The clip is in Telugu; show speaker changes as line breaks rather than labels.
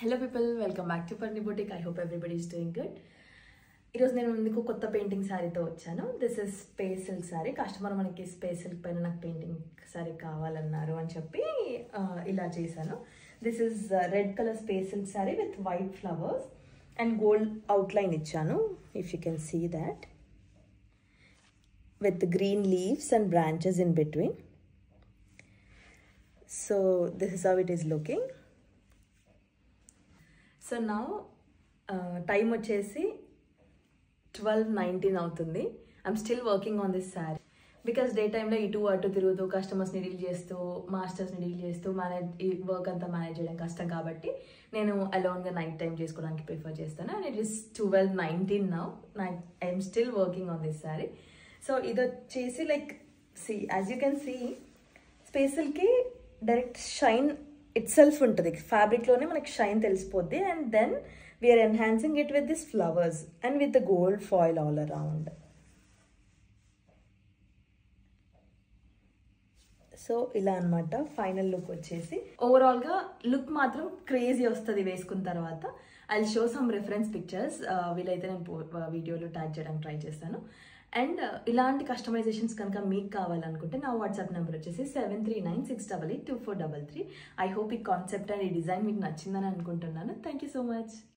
Hello people, welcome back to Parni Boutique. I hope everybody is doing good. ఈరోజు నేను మీకు కొత్త పెయింటింగ్ శారీతో వచ్చాను. This is space silk sari. Customer మనకి స్పేస్ సిల్క్ పైన నాకు పెయింటింగ్ శారీ కావాలన్నారు అని చెప్పి ఇలా చేశాను. This is red colour space silk sari with white flowers and gold outline ఇచ్చాను. If you can see that with green leaves and branches in between. So this is how it is looking. So now time వచ్చేసి 12:19 అవుతుంది. I'm still working on this sari because day టైంలో ఇటు అటు తిరుగుతూ కస్టమర్స్ని డీల్ చేస్తూ మాస్టర్స్ని డీల్ చేస్తూ ఈ వర్క్ అంతా మేనేజ్ చేయడం కష్టం కాబట్టి నేను అలోన్గా నైట్ టైం చేసుకోవడానికి ప్రిఫర్ చేస్తాను. And it is 12:19 now. I'm still working on this sari. So ఇది వచ్చేసి like see as you can see space సిల్క్కి డైరెక్ట్ షైన్ ఇట్ సెల్ఫ్ ఉంటుంది. ఫ్యాబ్రిక్లోనే మనకి షైన్ తెలిసిపోద్ది. And then we're enhancing it with this flowers and with the gold foil all around. So ఇలా అనమాట ఫైనల్ లుక్ వచ్చేసి. ఓవరాల్గా లుక్ మాత్రం క్రేజీ వస్తుంది వేసుకున్న తర్వాత. I show some reference pictures. వీలైతే నేను వీడియోలో ట్యాగ్ చేయడానికి ట్రై చేస్తాను. అండ్ ఇలాంటి కస్టమైజేషన్స్ కనుక మీకు కావాలనుకుంటే నా వాట్సాప్ నెంబర్ వచ్చేసి 7396882433. ఐ హోప్ ఈ కాన్సెప్ట్ అండ్ ఈ డిజైన్ మీకు నచ్చిందని అనుకుంటున్నాను. Thank you so much.